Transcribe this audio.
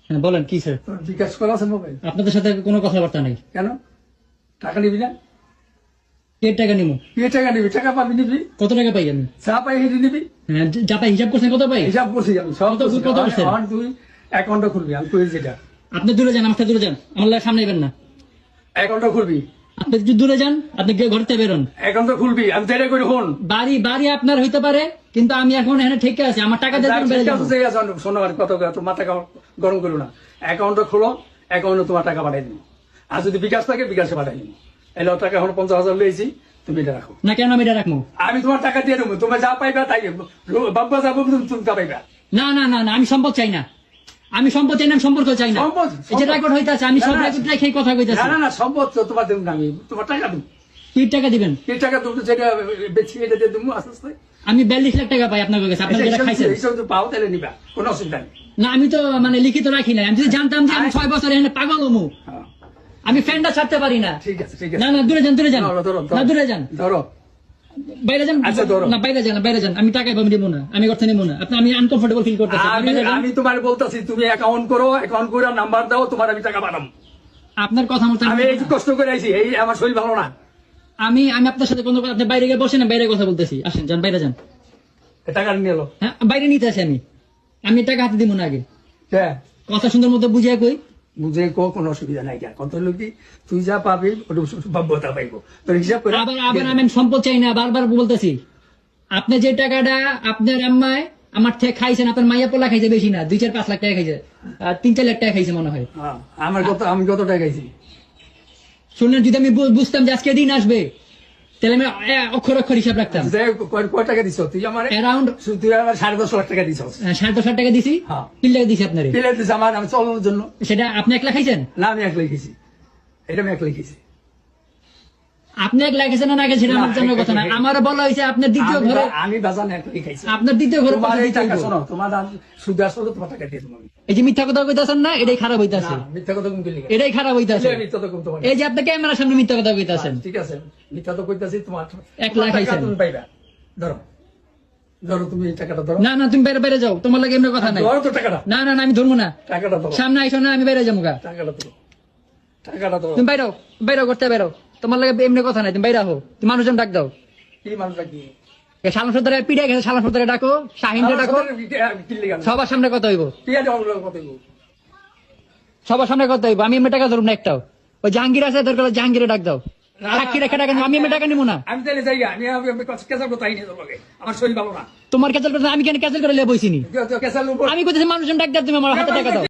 হ্যাঁ বলেন কি স্যার? তোর বিকাশ করা আছে মোবাইল? আপনাদের সাথে কোনো কথাবার্তা নেই। কেন টাকা নিবি না? কে টাকা নিবো? কে টাকা নিবি? টাকা পাবি নিবি, কত টাকা পাই আমি? যা পাই হেঁটে নিবি। হ্যাঁ যা পাই হিসাব করছেন কত পাই? হিসাব করছি আমি সব কত করছেন? আমার তুই অ্যাকাউন্টটা খুলবি, আমি কই যেটা আপনি দূরে যান, আমার সাথে দূরে যান, আমার লাগে সামনে নেবেন না। অ্যাকাউন্টটা খুলবি, আপনি যদি দূরে যান, আপনি ঘর থেকে বেরোন। অ্যাকাউন্টটা খুলবি, আমি যেটা করি হন। বাড়ি বাড়ি আপনার হইতে পারে, কিন্তু আমি এখন এখানে ঠিক আছে, আমার টাকা দিয়ে দেবেন, বেড়ে যাবো। শোনো আর কত তোর মাথা গরম করো না। অ্যাকাউন্টটা খোলো, অ্যাকাউন্টে তোমার টাকা পাঠাই দিবি। আর যদি বিকাশ থাকে বিকাশে পাঠাই দিবি। এলো টাকা এখন 50,000 লইছি, তুমি এটা রাখো। না কেন আমি এটা রাখবো? আমি তোমার টাকা দিয়ে দেবো, তুমি যা পাইবা তাই বাবা যাবো, তুমি তা পাইবা। না না না না, আমি সম্পদ চাই না, আমি সম্পদ চাই না, আমি সম্পর্ক চাই না। সম্পদ এই যে রেকর্ড হইতাছে, আমি সব রেকর্ড রেখে কথা কইতাছি। না না না, সম্পদ তো তোমার দেবো না, আমি তোমার টাকা দেবো। কি টাকা দিবেন? এই টাকা তুমি যেটা বেশি এটা দিয়ে দেবো আস্তে আস্তে। আমি 42 লাখ টাকা পাই আপনার কাছে, আপনার যেটা খাইছেন। এইসব তো পাও তাহলে নিবা, কোনো অসুবিধা নেই। না আমি তো মানে লিখিত রাখি না, আমি যদি জানতাম যে আমি 6 বছর এখানে পাগল হমু, হ্যাঁ, আমি ফ্যানটা ছাড়তে পারি না। ঠিক আছে ঠিক না আছে। না দূরে যান, দূরে যান, ধরো, ধরো, ধরো। না দূরে যান, ধরো, বাইরে যান। আচ্ছা, ধরো। না বাইরে যান, বাইরে যান, আমি টাকা পাবো নিবো না, আমি করতে নিবো না। আপনি আমি আনকমফোর্টেবল ফিল করতেছি। আমি তোমার বলতেছি তুমি অ্যাকাউন্ট করো, অ্যাকাউন্ট করে নাম্বার দাও, তোমার আমি টাকা পাঠাবো। আপনার কথা মতো আমি এই যে কষ্ট করে আইছি, এই আমার শরীর ভালো না। আমি আমি আপনার সাথে কোনো আপনি বাইরে গিয়ে বসেন, বাইরে কথা বলতেছি, আসেন যান, বাইরে যান। এই টাকা নিয়ে এলো। হ্যাঁ বাইরে নিতে আসি আমি টাকা হাতে দিব না আগে। হ্যাঁ, কথা সুন্দর মতো বুঝিয়ে কই। বুঝে কোনো অসুবিধা নাই। কত লোক কি তুই যা পাবি ওটা বাব্যতা পাইবো, তোর হিসাব করে। আবার আবার আমি সম্পদ চাই না, বারবার বলতেছি। আপনি যে টাকাটা আপনার আম্মায় আমার থেকে খাইছেন, আপনার মাইয়া পোলা খাইছে বেশি না, 2-4-5 লাখ টাকা খাইছে, আর 3-4 লাখ টাকা খাইছে মনে হয়। হ্যাঁ, আমি কত টাকা খাইছি শুনলেন, যদি আমি বুঝতাম যে আজকে দিন আসবে, তাহলে আমি অক্ষর অক্ষর হিসাব রাখতাম। কয় টাকা দিছ তুই? আমার অ্যারাউন্ড তুই আমার 10.5 লাখ টাকা দিছ। 10.5 টাকা দিছি। হ্যাঁ। 3 টাকা দিছি আপনারে। প্লেট দিছ আমার, আমি চলানোর জন্য। সেটা আপনি একলা খাইছেন? না, আমি একলাই খেয়েছি, এটা আমি একলাই খেয়েছি। আপনি একলা খাইছেন না খাইছেন সেটা আমার জন্য কথা না। আমার বলা হয়েছে আপনার দ্বিতীয় ঘরে, আমি বাজান একলাই খাইছি। আপনার দ্বিতীয় ঘরে তোমার এই পয়সা টাকা দিতে শোনো, হইবো। তোমার সুদ আসলে তোমার টাকা দিয়ে দেবো আমি। এই যে মিথ্যা কথা কইতাছেন না, এটাই খারাপ হইতাছে, না, মিথ্যা কথা কম করলি। এটাই খারাপ হইতাছে। মিথ্যা তো কম তোমার। এই যে আপনি ক্যামেরার সামনে মিথ্যা কথা কইতাছেন। ঠিক আছে, মিথ্যা তো কইতাছি। তোমার 1 লাখ টাকা খাইছেন। তুমি পাইবা। ধরো ধরো, তুমি এই টাকাটা ধরো। না না তুমি বাইরে বাইরে যাও, তোমার লাগে এমনি কথা নাই। ধরো তো টাকাটা, না না না আমি ধরবো না, টাকাটা ধরো, সামনে আইসো না, আমি বাইরে যাবো গা। টাকাটা ধরো, টাকাটা ধরো। তুমি বাইরেও বাইরেও করতে বাইরেও, তোমার লাগে এমনি কথা নাই, তুমি বাইরে হো, তুমি মানুষজন ডাক দাও। কি মানুষটা কি শালাম সর্দারে পিড়ে গেছে, শালাম সর্দারে ডাকো, শাহিনকে ডাকো, সবার সামনে কথা হইব, সবার সামনে কথা হইব। আমি এমনি টাকা ধরবো না একটাও। ওই জাহাঙ্গীর আছে, দরকার হলে জাহাঙ্গীরে ডাক দাও, সাক্ষী রেখে ডাকেন, আমি এমনি টাকা নিবো না। আমি তাহলে যাই, আমি কেসাল করতে আইনি তোর লগে, আমার শরীর ভালো না। তোমার ক্যান্সেল করতে আমি কেন ক্যান্সেল করে বইছিনি? কেসাল আমি কোথায় মানুষজন ডাক দাও, তুমি আমার হাতে টাকা দাও।